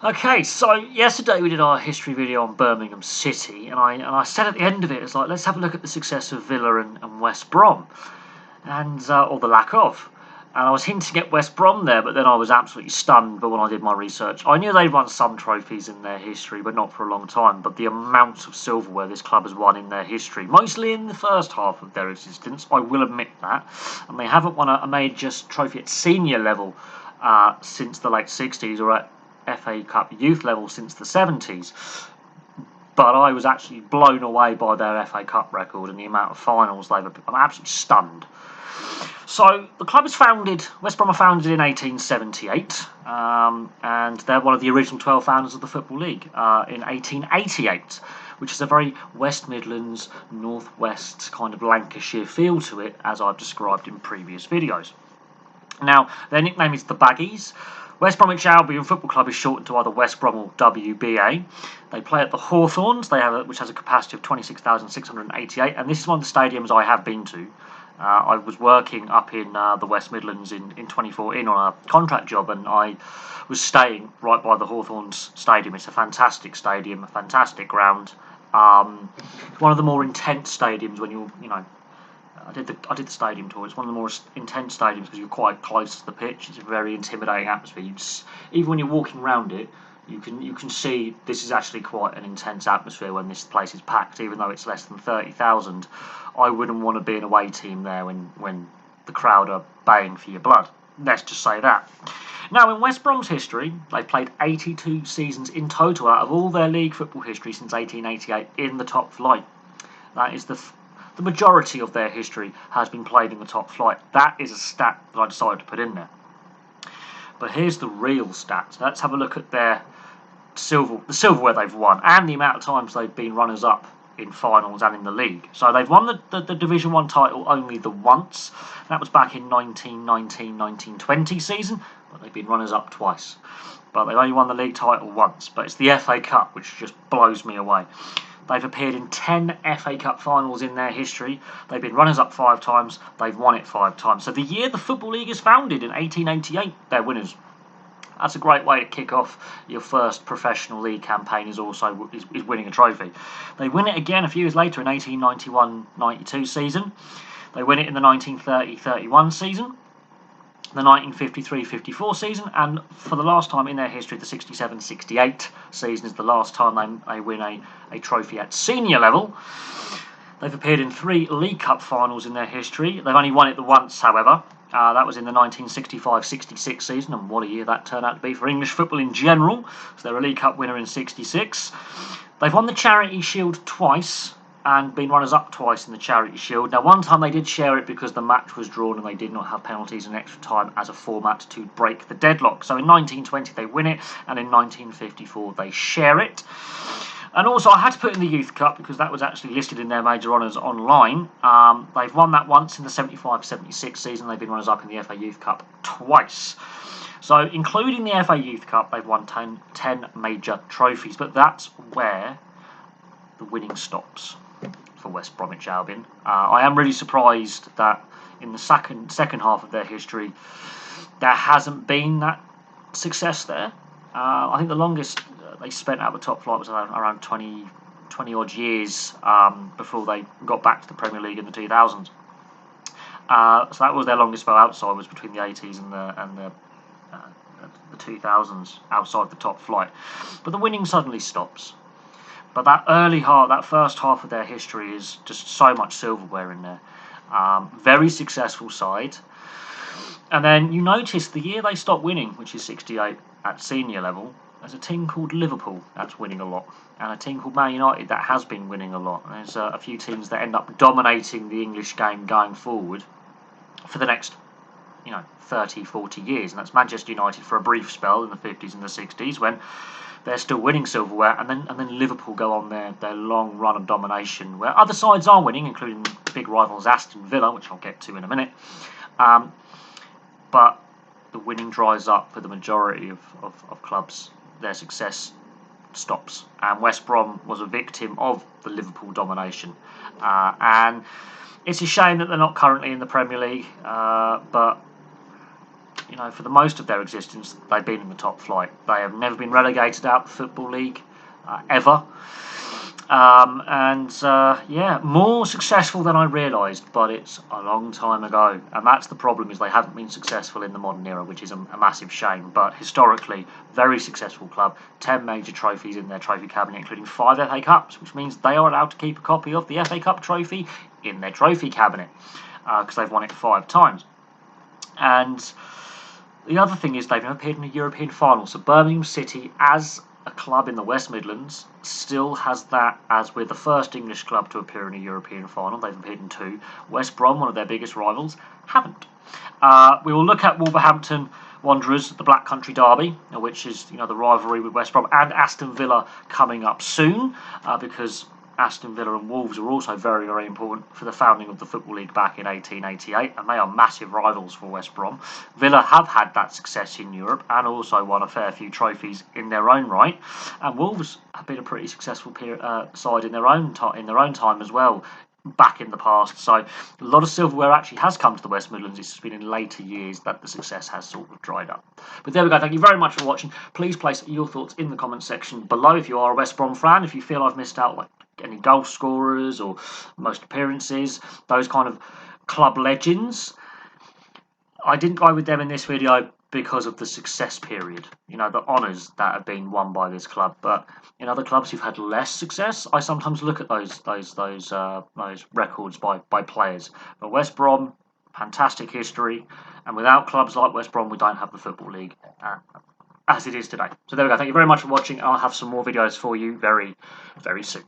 Okay, so yesterday we did our history video on Birmingham City, and I said at the end of it, it's like, let's have a look at the success of Villa and West Brom, and or the lack of. And I was hinting at West Brom there, but then I was absolutely stunned. But when I did my research, I knew they'd won some trophies in their history, but not for a long time. But the amount of silverware this club has won in their history, mostly in the first half of their existence, I will admit that, and they haven't won a major trophy at senior level since the late 60s, or at FA Cup youth level since the 70s. But I was actually blown away by their FA Cup record and the amount of finals they've. I'm absolutely stunned. So the club is founded. West Brom are founded in 1878, and they're one of the original 12 founders of the Football League in 1888, which is a very West Midlands, northwest kind of Lancashire feel to it, as I've described in previous videos. Now, their nickname is the Baggies. West Bromwich Albion Football Club is shortened to either West Brom or WBA. They play at the Hawthorns, which has a capacity of 26,688, and this is one of the stadiums I have been to. I was working up in the West Midlands in 2014 on a contract job, and I was staying right by the Hawthorns Stadium. It's a fantastic stadium, a fantastic ground. It's one of the more intense stadiums when you know. I did the stadium tour. It's one of the more intense stadiums because you're quite close to the pitch. It's a very intimidating atmosphere. Even when you're walking around it, you can see this is actually quite an intense atmosphere when this place is packed. Even though it's less than 30,000, I wouldn't want to be an away team there when the crowd are baying for your blood. Let's just say that. Now, in West Brom's history, they've played 82 seasons in total out of all their league football history since 1888 in the top flight. That is the majority of their history has been played in the top flight. That is a stat that I decided to put in there. But here's the real stats. Let's have a look at the silverware they've won and the amount of times they've been runners-up in finals and in the league. So they've won the Division 1 title only the once. That was back in 1919-1920 season, but they've been runners-up twice. But they've only won the league title once. But it's the FA Cup, which just blows me away. They've appeared in 10 FA Cup finals in their history. They've been runners-up 5 times. They've won it 5 times. So the year the Football League is founded, in 1888, they're winners. That's a great way to kick off your first professional league campaign, is winning a trophy. They win it again a few years later in 1891-92 season. They win it in the 1930-31 season, the 1953-54 season, and for the last time in their history, the 67-68 season is the last time they win a trophy at senior level. They've appeared in 3 League Cup finals in their history. They've only won it the once, however. That was in the 1965-66 season, and what a year that turned out to be for English football in general. So they're a League Cup winner in 66. They've won the Charity Shield twice, and been runners-up twice in the Charity Shield. Now, one time they did share it because the match was drawn and they did not have penalties and extra time as a format to break the deadlock. So in 1920 they win it, and in 1954 they share it. And also I had to put in the Youth Cup because that was actually listed in their major honours online. They've won that once in the 75-76 season. They've been runners-up in the FA Youth Cup twice. So including the FA Youth Cup, they've won 10 major trophies. But that's where the winning stops for West Bromwich Albion. I am really surprised that in the second half of their history there hasn't been that success there. I think the longest they spent out the top flight was around 20 odd years before they got back to the Premier League in the 2000s. So that was their longest spell outside, was between the 80s and the 2000s outside the top flight. But the winning suddenly stops. But that first half of their history is just so much silverware in there. Very successful side. And then you notice the year they stopped winning, which is 68 at senior level, there's a team called Liverpool that's winning a lot, and a team called Man United that has been winning a lot. And there's a few teams that end up dominating the English game going forward for the next 30, 40 years. And that's Manchester United for a brief spell in the 50s and the 60s when they're still winning silverware, and then Liverpool go on their long run of domination where other sides are winning, including big rivals Aston Villa, which I'll get to in a minute. But the winning dries up for the majority of clubs. Their success stops, and West Brom was a victim of the Liverpool domination. And it's a shame that they're not currently in the Premier League, but for the most of their existence, they've been in the top flight. They have never been relegated out of the Football League, ever. Yeah, more successful than I realised, but it's a long time ago, and that's the problem, is they haven't been successful in the modern era, which is a massive shame. But historically, very successful club, 10 major trophies in their trophy cabinet, including 5 FA Cups, which means they are allowed to keep a copy of the FA Cup trophy in their trophy cabinet, because they've won it 5 times. And the other thing is they've never appeared in a European final, so Birmingham City, as a club in the West Midlands, still has that as we're the first English club to appear in a European final. They've appeared in 2. West Brom, one of their biggest rivals, haven't. We will look at Wolverhampton Wanderers, the Black Country Derby, which is the rivalry with West Brom, and Aston Villa coming up soon, because Aston Villa and Wolves are also very, very important for the founding of the Football League back in 1888, and they are massive rivals for West Brom. Villa have had that success in Europe and also won a fair few trophies in their own right, and Wolves have been a pretty successful side in their own time as well, back in the past. So a lot of silverware actually has come to the West Midlands. It's been in later years that the success has sort of dried up. But there we go. Thank you very much for watching. Please place your thoughts in the comment section below if you are a West Brom fan. If you feel I've missed out like any goal scorers or most appearances, those kind of club legends, I didn't go with them in this video because of the success period, the honours that have been won by this club. But in other clubs who've had less success, I sometimes look at those records by players. But West Brom, fantastic history, and without clubs like West Brom, we don't have the Football League as it is today. So there we go. Thank you very much for watching. I'll have some more videos for you very, very soon.